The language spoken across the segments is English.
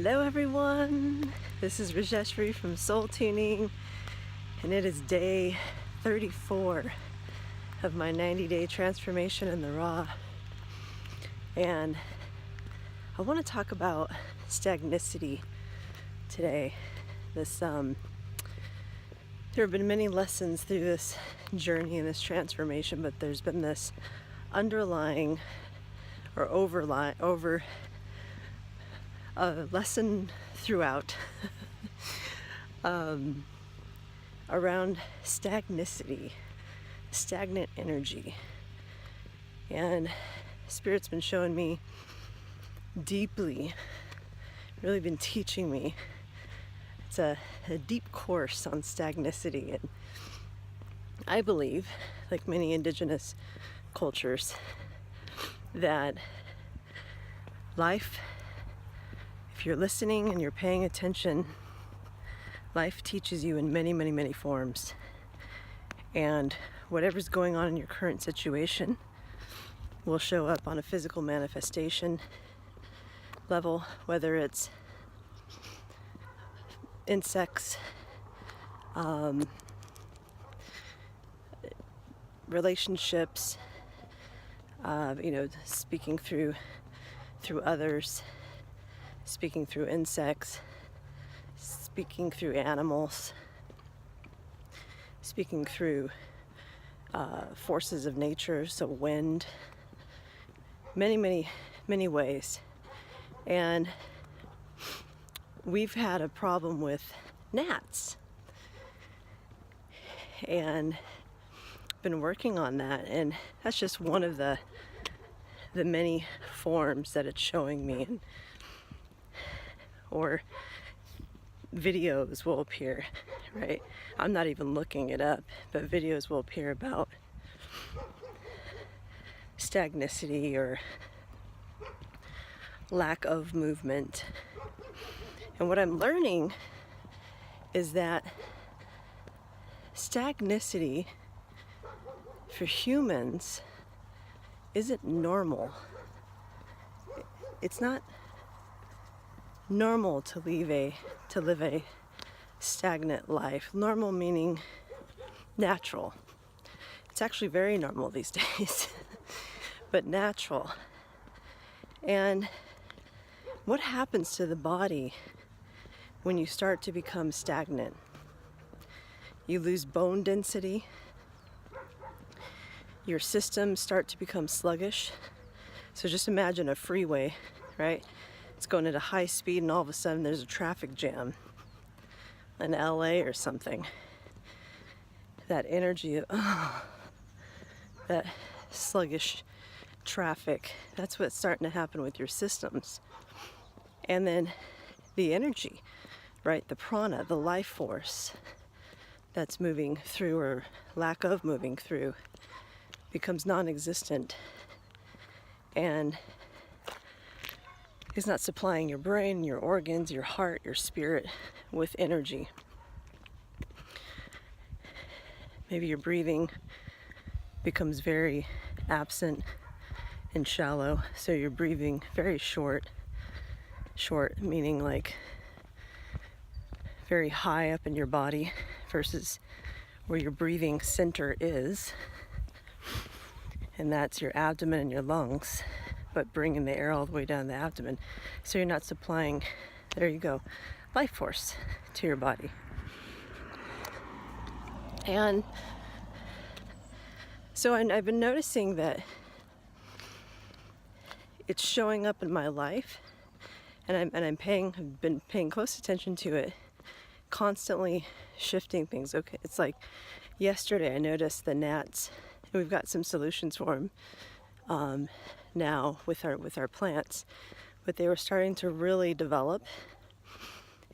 Hello everyone, this is Rajeshri from Soul Tuning, and it is day 34 of my 90-day transformation in the raw. And I want to talk about stagnicity today. There have been many lessons through this journey and this transformation, but there's been this underlying or lesson throughout around stagnicity, stagnant energy. And Spirit's been showing me deeply, really been teaching me. It's a deep course on stagnicity, and I believe, like many indigenous cultures, that life, if you're listening and you're paying attention, life teaches you in many, many, many forms. And whatever's going on in your current situation will show up on a physical manifestation level, whether it's insects, relationships, speaking through others, speaking through insects, speaking through animals, speaking through forces of nature, so wind, many, many, many ways. And we've had a problem with gnats, and been working on that, and that's just one of the many forms that it's showing me. Or videos will appear, right? I'm not even looking it up, but videos will appear about stagnicity or lack of movement. And what I'm learning is that stagnicity for humans isn't normal. It's not normal to live a stagnant life. Normal meaning natural. It's actually very normal these days, but natural. And what happens to the body when you start to become stagnant? You lose bone density. Your systems start to become sluggish. So just imagine a freeway, right? It's going at a high speed, and all of a sudden there's a traffic jam in LA or something. That energy of, that sluggish traffic, that's what's starting to happen with your systems. And then the energy, right? The prana, the life force that's moving through, or lack of moving through, becomes non-existent and is not supplying your brain, your organs, your heart, your spirit with energy. Maybe your breathing becomes very absent and shallow, so you're breathing very short meaning like very high up in your body versus where your breathing center is, and that's your abdomen and your lungs, but bringing the air all the way down the abdomen. So you're not supplying, there you go, life force to your body. And so I've been noticing that it's showing up in my life, and I've been paying close attention to it, constantly shifting things. Okay, it's like yesterday I noticed the gnats, and we've got some solutions for them now with our plants, but they were starting to really develop,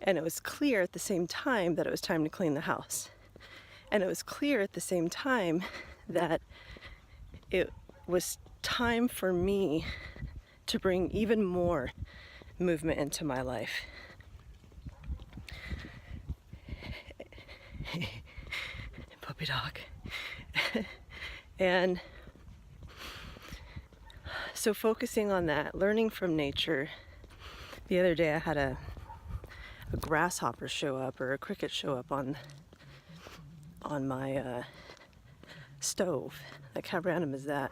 and it was clear at the same time that it was time to clean the house, and it was clear at the same time that it was time for me to bring even more movement into my life. Puppy dog. And so focusing on that, learning from nature. The other day I had a grasshopper show up or a cricket show up on my stove. Like, how random is that?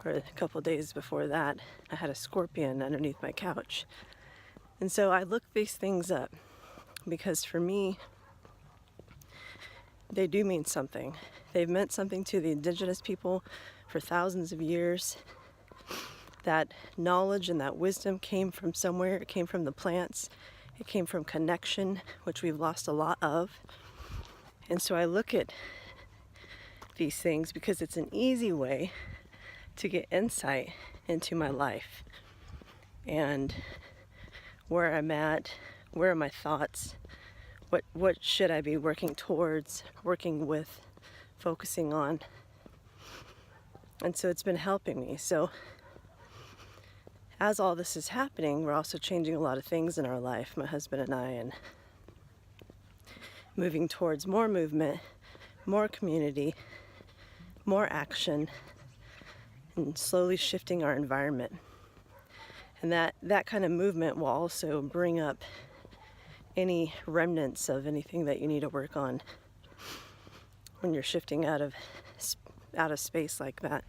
Or a couple days before that, I had a scorpion underneath my couch. And so I look these things up because for me, they do mean something. They've meant something to the indigenous people for thousands of years. That knowledge and that wisdom came from somewhere. It came from the plants. It came from connection, which we've lost a lot of. And so I look at these things because it's an easy way to get insight into my life and where I'm at, where are my thoughts, what should I be working towards, working with, focusing on. And so it's been helping me. So as all this is happening, we're also changing a lot of things in our life, my husband and I, and moving towards more movement, more community, more action, and slowly shifting our environment. And that kind of movement will also bring up any remnants of anything that you need to work on when you're shifting out of space like that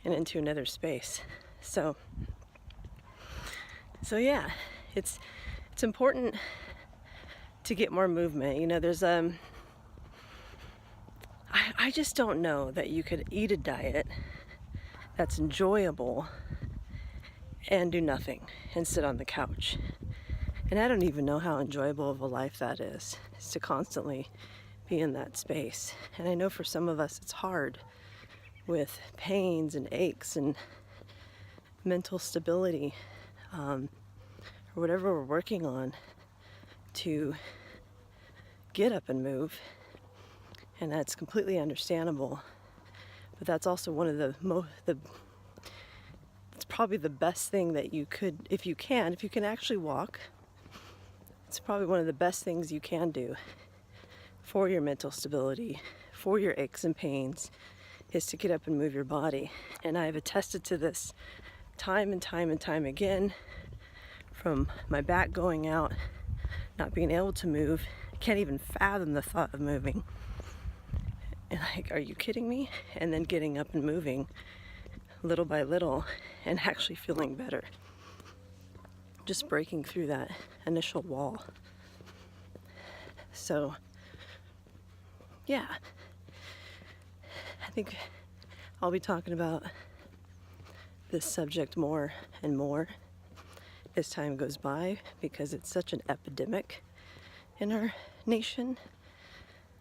and into another space. So yeah, it's important to get more movement. You know, there's I just don't know that you could eat a diet that's enjoyable and do nothing and sit on the couch. And I don't even know how enjoyable of a life that is to constantly be in that space. And I know for some of us it's hard with pains and aches and mental stability, or whatever we're working on, to get up and move. And that's completely understandable. But that's also one of it's probably the best thing that you could, if you can actually walk, it's probably one of the best things you can do for your mental stability, for your aches and pains, is to get up and move your body. And I've attested to this time and time and time again, from my back going out, not being able to move, can't even fathom the thought of moving. And like, are you kidding me? And then getting up and moving little by little and actually feeling better. Just breaking through that initial wall. So, yeah. I think I'll be talking about this subject more and more as time goes by, because it's such an epidemic in our nation.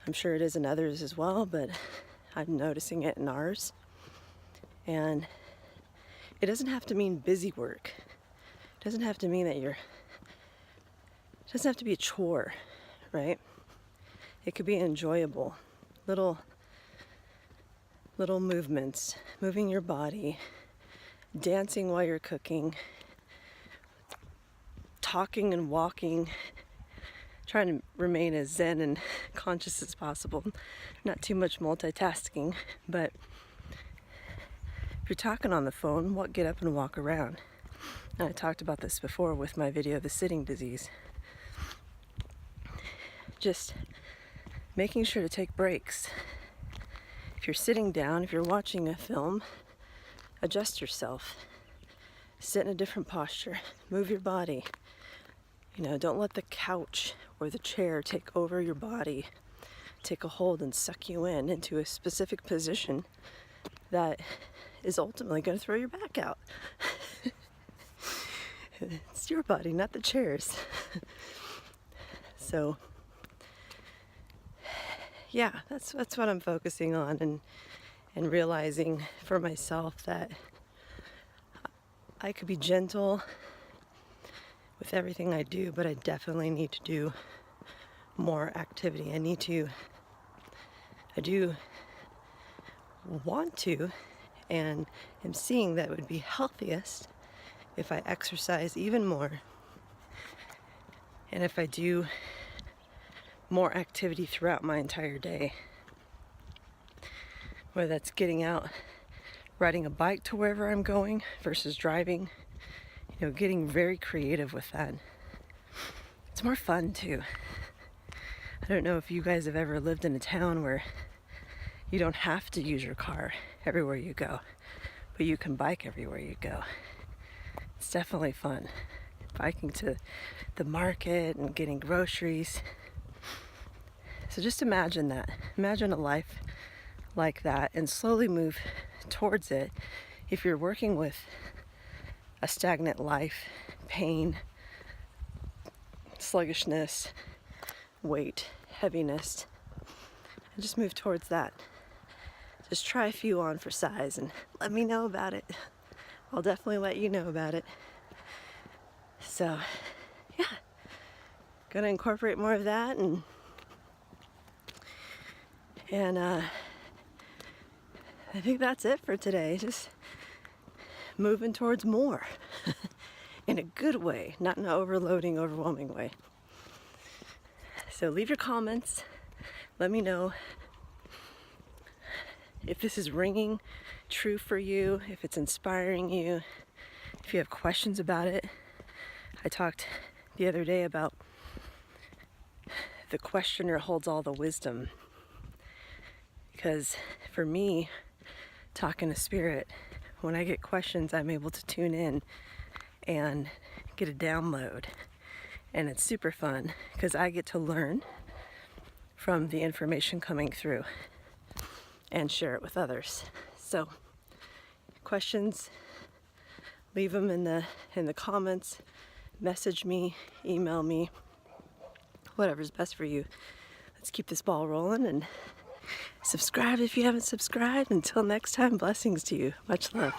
I'm sure it is in others as well, but I'm noticing it in ours. And it doesn't have to mean busy work. It doesn't have to mean that it doesn't have to be a chore, right? It could be enjoyable. Little movements, moving your body, dancing while you're cooking, talking and walking, trying to remain as zen and conscious as possible. Not too much multitasking, but if you're talking on the phone, get up and walk around. And I talked about this before with my video, The Sitting Disease. Just making sure to take breaks. If you're sitting down, if you're watching a film, adjust yourself. Sit in a different posture. Move your body. You know, don't let the couch or the chair take over your body, take a hold and suck you into a specific position that is ultimately going to throw your back out. It's your body, not the chair's. So, yeah, that's what I'm focusing on, and realizing for myself that I could be gentle with everything I do, but I definitely need to do more activity. I do want to, and am seeing that it would be healthiest if I exercise even more, and if I do more activity throughout my entire day. Whether that's getting out, riding a bike to wherever I'm going versus driving, getting very creative with that. It's more fun too. I don't know if you guys have ever lived in a town where you don't have to use your car everywhere you go, but you can bike everywhere you go. It's definitely fun. Biking to the market and getting groceries. So just imagine that. Imagine a life like that and slowly move towards it. If you're working with a stagnant life, pain, sluggishness, weight, heaviness, and just move towards that. Just try a few on for size and let me know about it. I'll definitely let you know about it. So, yeah, gonna incorporate more of that and I think that's it for today. Just moving towards more in a good way, not in an overloading, overwhelming way. So leave your comments. Let me know if this is ringing true for you, if it's inspiring you, if you have questions about it. I talked the other day about the questioner holds all the wisdom. Because for me, talking to spirit, when I get questions, I'm able to tune in and get a download. And it's super fun because I get to learn from the information coming through and share it with others. So, questions, leave them in the comments, message me, email me, whatever's best for you. Let's keep this ball rolling and subscribe if you haven't subscribed. Until next time, blessings to you. Much love.